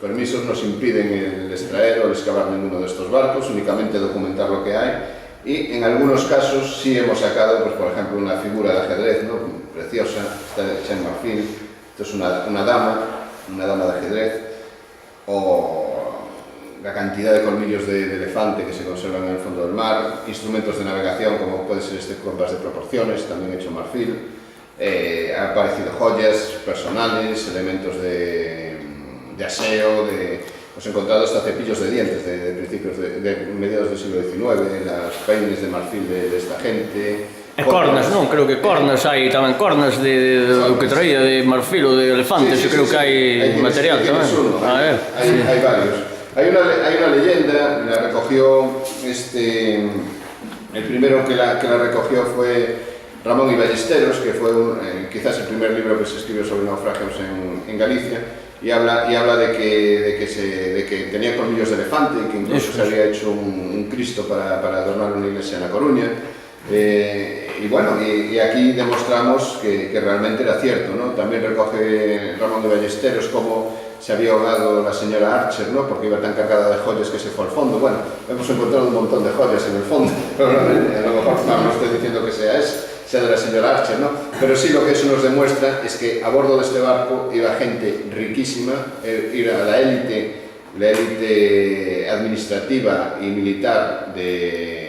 permisos nos impiden el extraer o el excavar ninguno de estos barcos, únicamente documentar lo que hay. Y en algunos casos sí hemos sacado, pues, por ejemplo, una figura de ajedrez, ¿no? Preciosa, está hecha en marfil. Esto es una dama de ajedrez, o la cantidad de colmillos de elefante que se conservan en el fondo del mar, instrumentos de navegación como puede ser este compás de proporciones, también hecho en marfil. Han aparecido joyas personales, elementos de aseo, hemos encontrado hasta cepillos de dientes de principios de mediados del siglo XIX, las peines de marfil de esta gente. E cornas, non? Creo que cornas hai tamén, cornas do que traía de marfil ou de elefantes, eu creo que hai material tamén. Hay varios. Hay una leyenda, la recogió el primero que la recogió fue Ramón y Ballesteros, que fue quizás el primer libro que se escribió sobre naufragios en Galicia, y habla de que tenía colmillos de elefante, que incluso se había hecho un Cristo para adornar una iglesia en La Coruña. Y bueno, y aquí demostramos que realmente era cierto, ¿no? También recoge Ramón de Ballesteros cómo se había ahogado la señora Archer, ¿no? Porque iba tan cargada de joyas que se fue al fondo. Bueno, hemos encontrado un montón de joyas en el fondo, pero a lo mejor no estoy diciendo que sea de la señora Archer, ¿no? Pero sí lo que eso nos demuestra es que a bordo de este barco iba gente riquísima, era la élite administrativa y militar de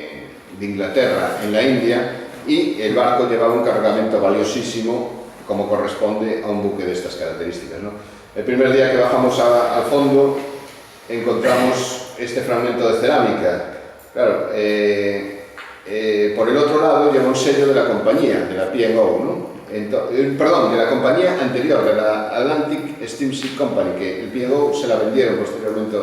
Inglaterra en la India, y el barco llevaba un cargamento valiosísimo como corresponde a un buque de estas características, ¿no? El primer día que bajamos al fondo encontramos este fragmento de cerámica. Claro, por el otro lado lleva un sello de la compañía, de la P&O, ¿no? Perdón, de la compañía anterior, de la Atlantic Steamship Company, que el P&O se la vendieron posteriormente,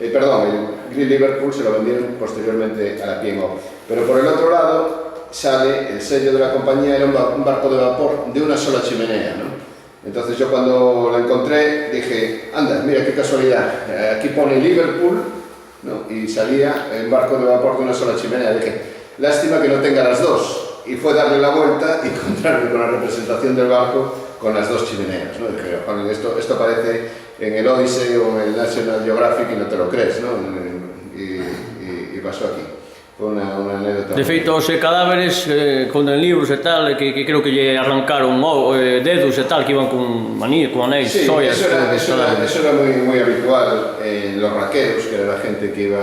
el Great Liverpool se lo vendieron posteriormente a la P&O. Pero por el otro lado sale el sello de la compañía, era un barco de vapor de una sola chimenea, ¿no? Entonces yo cuando lo encontré dije, anda, mira qué casualidad, aquí pone Liverpool, ¿no? Y salía el barco de vapor de una sola chimenea. Dije, lástima que no tenga las dos. Y fue darle la vuelta y encontrarme con la representación del barco con las dos chimeneas, ¿no? Dije, Juan, esto parece en el Odyssey o en el National Geographic y no te lo crees, ¿no? Y pasó aquí. Fue una anécdota. De feito, os cadáveres con libros e tal, que creo que lle arrancaron dedos e tal, que iban con maní, con anéis, sí, xoias. Eso era muy habitual en los raqueros, que era la gente que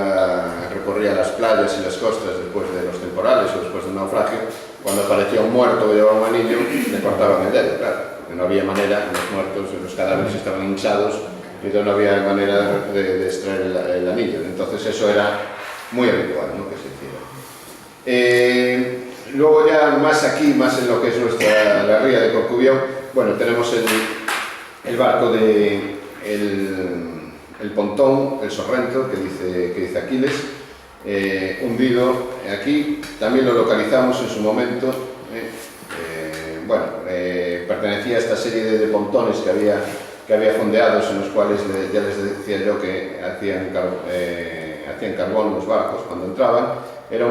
recorría las playas y las costas después de los temporales o después de un naufragio. Cuando aparecía un muerto que llevaba un anillo, le cortaban el dedo, claro, porque no había manera, los muertos, los cadáveres estaban hinchados, y entonces no había manera de extraer el anillo. Entonces eso era muy habitual, ¿no? Que se hiciera. Luego ya más aquí, más en lo que es la ría de Corcubión, bueno, tenemos el barco el pontón, el Sorrento, que dice Aquiles, hundido aquí. También lo localizamos en su momento. Pertenecía a esta serie de pontones que había fondeados, en los cuales ya les decía yo que hacían carbón los barcos cuando entraban. Era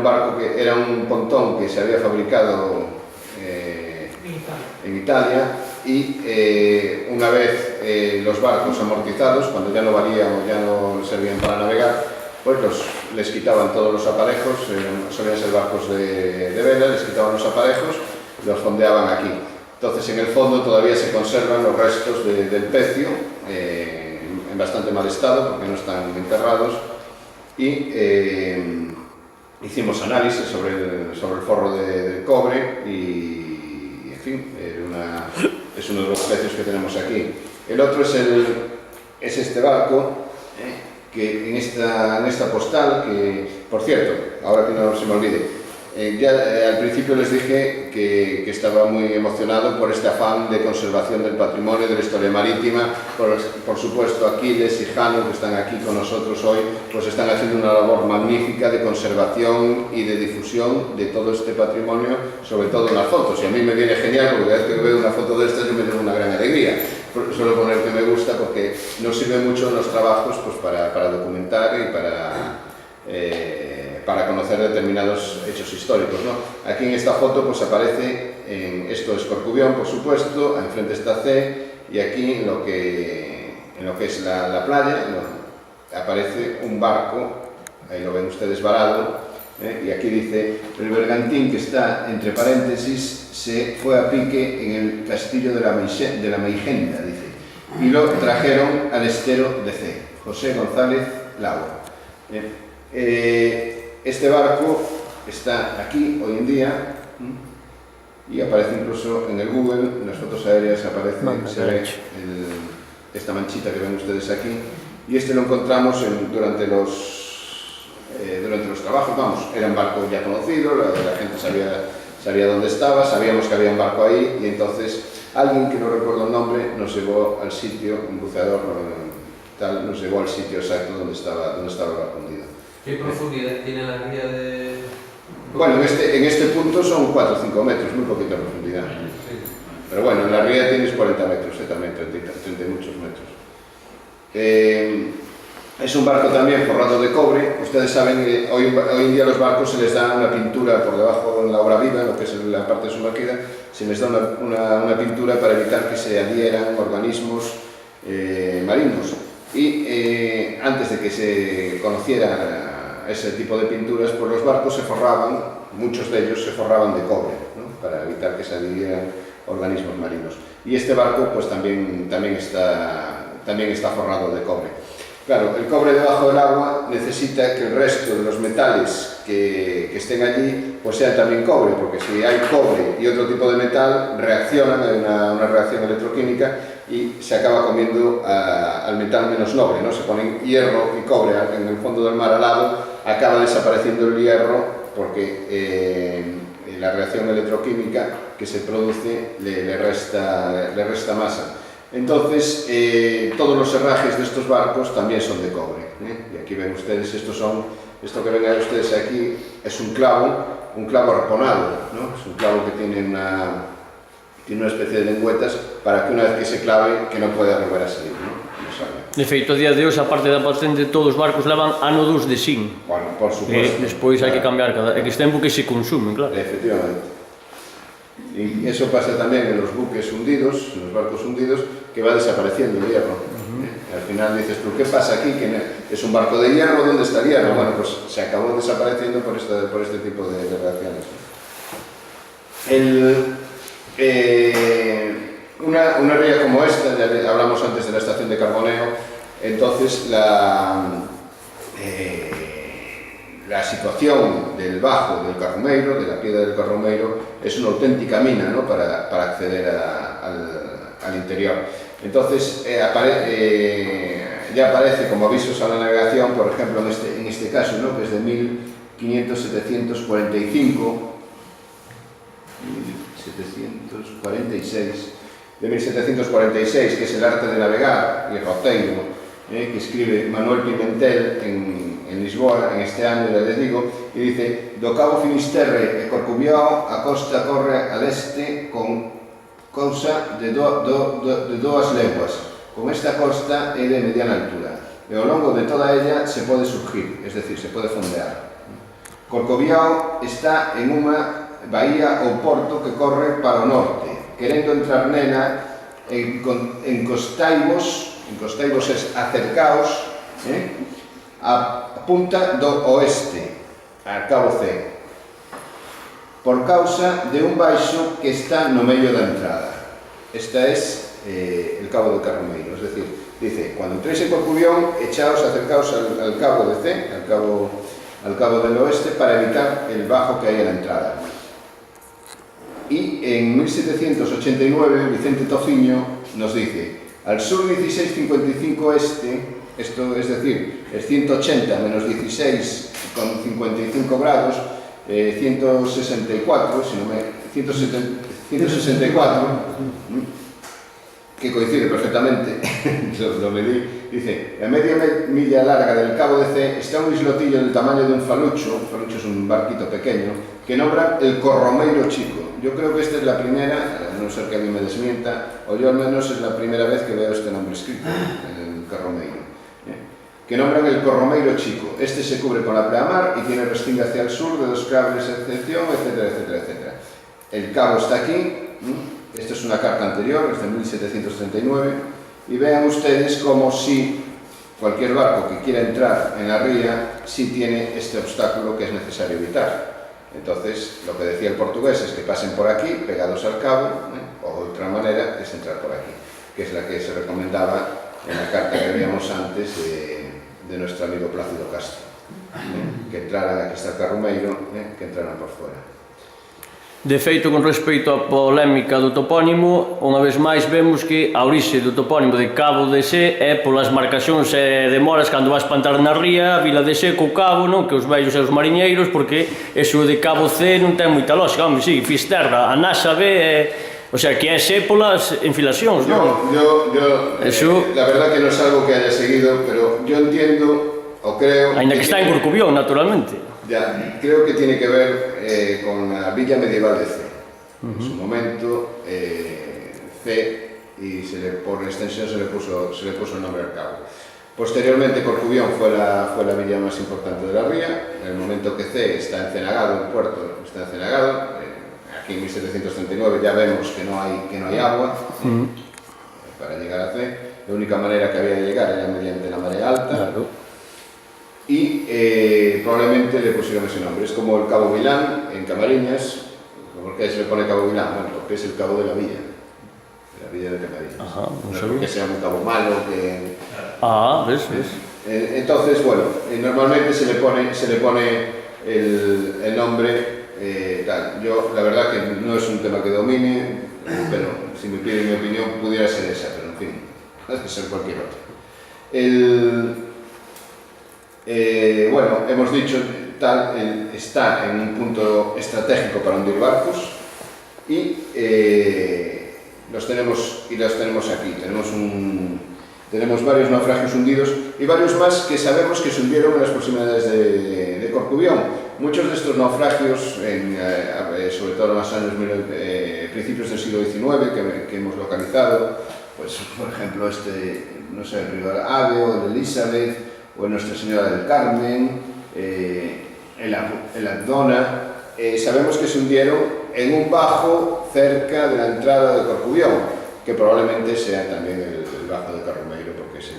un pontón que se había fabricado en Italia, y una vez los barcos amortizados, cuando ya no valían o ya no servían para navegar, pues les quitaban todos los aparejos, solían ser barcos de vela, les quitaban los aparejos y los fondeaban aquí. Entonces en el fondo todavía se conservan los restos del pecio, en bastante mal estado porque no están enterrados, y hicimos análisis sobre el forro de cobre y, en fin, es uno de los pecios que tenemos aquí. El otro es este barco, que en esta postal, que, por cierto, ahora que no se me olvide, al principio les dije que estaba muy emocionado por este afán de conservación del patrimonio, de la historia marítima. Por supuesto, Aquiles y Jano, que están aquí con nosotros hoy, pues están haciendo una labor magnífica de conservación y de difusión de todo este patrimonio, sobre todo en las fotos. Y a mí me viene genial, porque cada vez que veo una foto de estas yo me tengo una gran alegría. Suelo poner que me gusta porque nos sirve mucho en los trabajos, pues, para documentar y para conocer determinados hechos históricos, ¿no? Aquí en esta foto pues aparece, esto es Corcubión, por supuesto, enfrente está C, y aquí en en lo que es la playa, aparece un barco, ahí lo ven ustedes varado, y aquí dice: el bergantín, que está entre paréntesis, se fue a pique en el castillo de la Meigenda, dice, y lo trajeron al estero de C. José González Laura. Este barco está aquí hoy en día, y aparece incluso en el Google, en las fotos aéreas aparece, se ve esta manchita que ven ustedes aquí, y este lo encontramos durante los trabajos. Vamos, era un barco ya conocido, la gente sabía dónde estaba, sabíamos que había un barco ahí, y entonces alguien, que no recuerdo el nombre, nos llevó al sitio, un buceador nos llevó al sitio exacto donde estaba el barco hundido. ¿Qué profundidad tiene la ría de...? Bueno, en este punto son 4 o 5 metros, muy poquita profundidad. Sí. Pero bueno, en la ría tienes 40 metros, también 30 y muchos metros. Es un barco también forrado de cobre. Ustedes saben que hoy en día los barcos se les da una pintura por debajo, en la obra viva, lo que es la parte sumergida, se les da una pintura para evitar que se adhieran organismos marinos. Y antes de que se conociera ese tipo de pinturas, pues los barcos se forraban, muchos de ellos se forraban de cobre, ¿no? Para evitar que se adhirieran organismos marinos. Y este barco pues también está forrado de cobre. Claro, el cobre debajo del agua necesita que el resto de los metales que estén allí pues sean también cobre, porque si hay cobre y otro tipo de metal reaccionan, hay una reacción electroquímica y se acaba comiendo al metal menos noble, ¿no? Se ponen hierro y cobre en el fondo del mar al lado, acaba desapareciendo el hierro porque la reacción electroquímica que se produce le resta masa. Entonces, todos los herrajes de estos barcos también son de cobre, y aquí ven ustedes, esto que ven ustedes aquí es un clavo arponado, ¿no? Es un clavo que tiene una especie de lengüetas para que una vez que se clave, que no pueda volver a salir, ¿no? De feito, a día de hoxe, a parte da patente, todos os barcos levan ánodos de zinc. Bueno, por supuesto. Despois hai que cambiar cada X tempo que se consumen, claro. Efectivamente. Y eso pasa también en los buques hundidos, en los barcos hundidos, que va desapareciendo el hierro. Al final dices tú, ¿qué pasa aquí? Que es un barco de hierro, ¿dónde está el hierro? Bueno, pues se acabó desapareciendo por este tipo de reacciones. Una ría como esta, ya hablamos antes de la estación de carboneo, entonces la situación del bajo del Carromeiro, de la piedra del Carromeiro, es una auténtica mina, ¿no? para acceder al interior. Entonces ya aparece como avisos a la navegación, por ejemplo en este caso, ¿no? Que es de 1746, que es el arte de navegar y roteiro, que escribe Manuel Pimentel en Lisboa, en este año, ya les digo, y dice: do cabo Finisterre e Corcubiao a costa corre al este con cousa de 2 leguas. Con esta costa é de mediana altura, e ao longo de toda ella se pode surgir, es decir, se pode fondear. Corcubiao está en unha bahía ou porto que corre para o norte, querendo entrar nela, encostaivos es acercaos, a punta do oeste, a cabo C, por causa de un baixo que está no medio da entrada. Esta es el cabo do Carromeiro, es decir, dice, cuando entréis en Corcubión, acercaos al cabo de C, al cabo del oeste, para evitar el bajo que hay en la entrada. Y en 1789 Vicente Tociño nos dice: al sur 1655 este, esto es decir, es 180 menos 16 con 55 grados, 164, 164, que coincide perfectamente, lo medí, dice: a media milla larga del cabo de C está un islotillo del tamaño de un falucho es un barquito pequeño, que nombran el Corromeiro Chico. Yo creo que esta es la primera, a no ser que alguien me desmienta, o yo al menos es la primera vez que veo este nombre escrito, el Carromeiro, que nombran el Corromeiro Chico. Este se cubre con la pleamar y tiene restinga hacia el sur de 2 cables de excepción, etcétera, etcétera, etcétera. El cabo está aquí. Esta es una carta anterior, es de 1739, y vean ustedes como si cualquier barco que quiera entrar en la ría sí tiene este obstáculo que es necesario evitar. Entonces, lo que decía el portugués es que pasen por aquí, pegados al cabo, o de otra manera es entrar por aquí, que es la que se recomendaba en la carta que veíamos antes de nuestro amigo Plácido Castro, que entraran, aquí está el Carrumeiro, que entraran por fuera. De feito, con respecto á polémica do topónimo, unha vez máis vemos que a orixe do topónimo de Cabo de Sé é polas marcacións e demoras cando vas para entrar na ría, a vila de Sé co cabo, non? Que os vellos e os mariñeiros, porque eso de Cabo C non ten moita lógica. Home, si, Fisterra, a NASA B, o sea, que é Sé polas enfilacións, non? La verdad que no es algo que haya seguido, pero yo entiendo, o creo... Ainda que está en Corcubión, naturalmente. Ya, creo que tiene que ver con la villa medieval de C. En su momento, C, y por extensión se le puso el nombre al cabo. Posteriormente, Corcubión fue la villa más importante de la ría. En el momento que C está encenagado, el puerto está encenagado, aquí en 1739 ya vemos que no hay agua para llegar a C. La única manera que había de llegar era mediante la marea alta. Claro. Y probablemente le pusieron ese nombre. Es como el Cabo Vilán en Camariñas. ¿Por qué se le pone Cabo Vilán? Bueno, porque es el cabo de la villa de Camariñas. Ajá, no es porque sea un cabo malo que... ves. Entonces, bueno, normalmente se le pone el nombre tal. Yo, la verdad que no es un tema que domine, pero si me piden mi opinión pudiera ser esa, pero en fin, puede ser cualquier otra. Bueno, hemos dicho, está en un punto estratégico para hundir barcos y los tenemos aquí. Tenemos varios naufragios hundidos y varios más que sabemos que se hundieron en las proximidades de Corcubión. Muchos de estos naufragios, sobre todo en los años principios del siglo XIX que hemos localizado, pues por ejemplo no sé, el río Ave o el Elizabeth, o en Nuestra Señora del Carmen, el Abdona, sabemos que se hundieron en un bajo cerca de la entrada de Corcubión, que probablemente sea también el bajo de Carrumeiro, porque es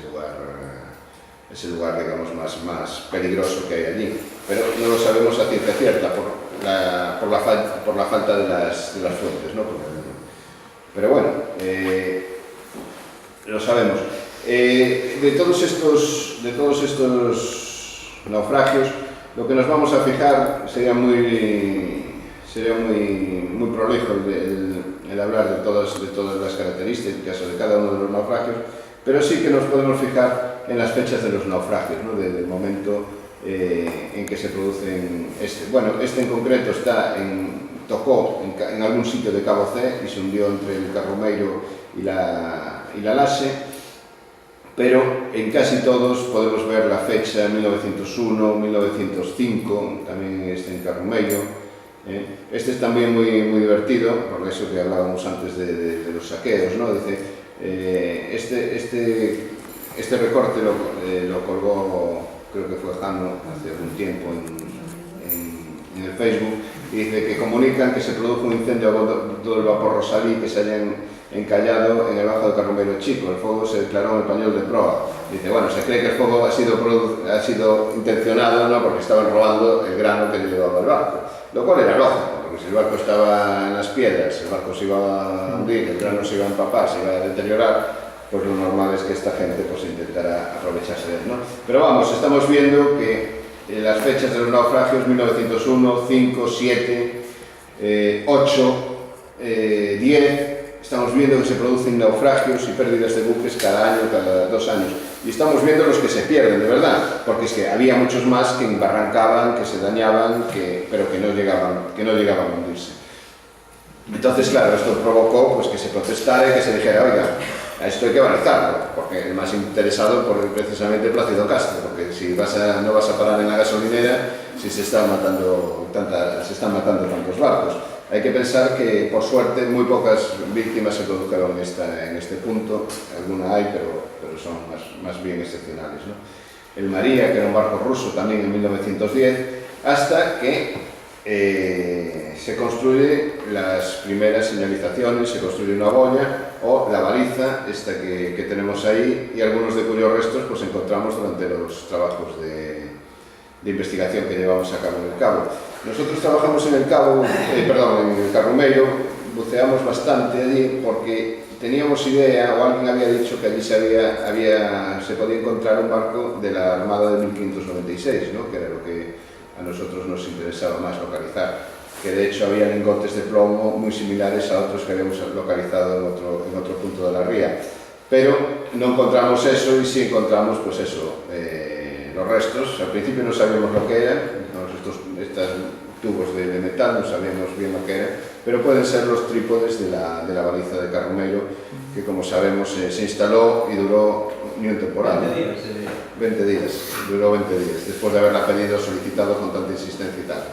el lugar digamos, más peligroso que hay allí. Pero no lo sabemos a ciencia cierta por la falta de las fuentes, ¿no? Pero bueno, lo sabemos. De todos estos naufragios, lo que nos vamos a fijar sería muy prolijo el hablar de todas las características o de cada uno de los naufragios, pero sí que nos podemos fijar en las fechas de los naufragios, ¿no? Desde el momento en que se producen. Este en concreto tocó en algún sitio de Cabo C y se hundió entre el Carrumeiro y la Lase. Pero en casi todos podemos ver la fecha 1901, 1905, también en Carrumeiro. Este es también muy divertido, por eso que hablábamos antes de los saqueos, ¿no? Dice, este recorte lo colgó, creo que fue Jano hace algún tiempo en el Facebook, y dice que comunican que se produjo un incendio a todo el vapor Rosalí que se hayan encallado en el bajo de Carrumeiro Chico. El fuego se declaró en el pañol de proa. Dice, bueno, se cree que el fuego ha sido intencionado, ¿no? Porque estaban robando el grano que llevaba el barco, lo cual era lógico, porque si el barco estaba en las piedras, el barco se iba a hundir, el grano se iba a empapar, se iba a deteriorar, pues lo normal es que esta gente pues intentara aprovecharse de él, ¿no? Pero vamos, estamos viendo que las fechas de los naufragios, 1901, 5, 7, 8, 10, estamos viendo que se producen naufragios y pérdidas de buques cada año, cada 2 años. Y estamos viendo los que se pierden, de verdad, porque es que había muchos más que embarrancaban, que se dañaban, pero que no llegaban a hundirse. Entonces, claro, esto provocó pues, que se protestara y que se dijera, oiga, a esto hay que analizarlo, porque el más interesado por precisamente Plácido Castro, porque si no vas a parar en la gasolinera si se están matando tantos barcos. Hay que pensar que, por suerte, muy pocas víctimas se produjeron en este punto. Alguna hay, pero son más bien excepcionales, ¿no? El María, que era un barco ruso también en 1910, hasta que se construye las primeras señalizaciones, se construye una boya o la baliza, esta que tenemos ahí, y algunos de cuyos restos pues encontramos durante los trabajos de investigación que llevamos a cabo en el Cabo. Nosotros trabajamos en el Cabo, en el Carrumeiro, buceamos bastante allí porque teníamos idea, o alguien había dicho que allí se podía encontrar un barco de la Armada de 1596, ¿no? Que era lo que a nosotros nos interesaba más localizar, que de hecho había lingotes de plomo muy similares a otros que habíamos localizado en otro punto de la ría, pero no encontramos eso y sí encontramos pues eso, los restos. Al principio no sabíamos lo que eran, estos tubos de metal, no sabíamos bien lo que eran, pero pueden ser los trípodes de la baliza de Carrumeiro, que como sabemos se instaló y duró ni un temporal. 20 días, duró 20 días, después de haberla pedido, solicitado con tanta insistencia y tal.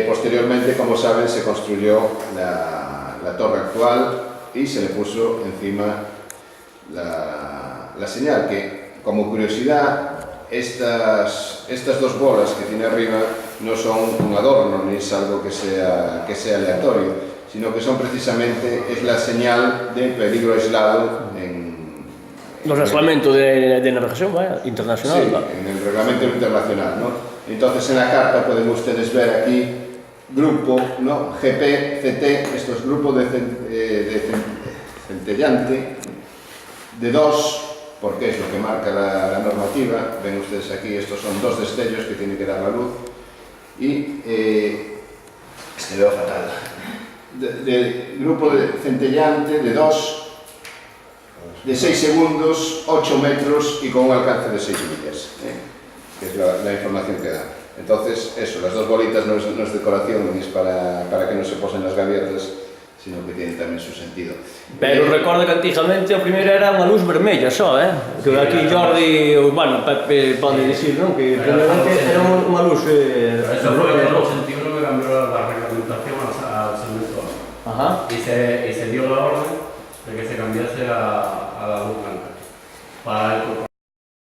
Posteriormente, como saben, se construyó la torre actual y se le puso encima la señal, que como curiosidad, estas dos bolas que tiene arriba no son un adorno ni es algo que sea aleatorio, sino que son precisamente, es la señal de peligro aislado no reglamento de navegación internacional. Sí, en el reglamento internacional, ¿no? Entonces en la carta pueden ustedes ver aquí grupo, ¿no? GP, CT, esto es grupo de centellante de 2, porque es lo que marca la normativa. Ven ustedes aquí, estos son 2 destellos que tiene que dar la luz, y es que veo fatal, de grupo de centellante de 2, de 6 segundos, 8 metros y con un alcance de 6 millas, que es la información que da. Entonces, eso, las 2 bolitas no es decoración, ni es para que no se posen las gaviotas, sino que tienen tamén su sentido. Pero recordo que antigamente o primeiro era unha luz vermella só, que aquí Jordi, bueno, Pepe pode dicir, non? Que primeiramente era unha luz... Eso foi en el 81 que cambió la reglamentación al segmento A. Y se dio la orden de que se cambiase a la luz blanca. Para el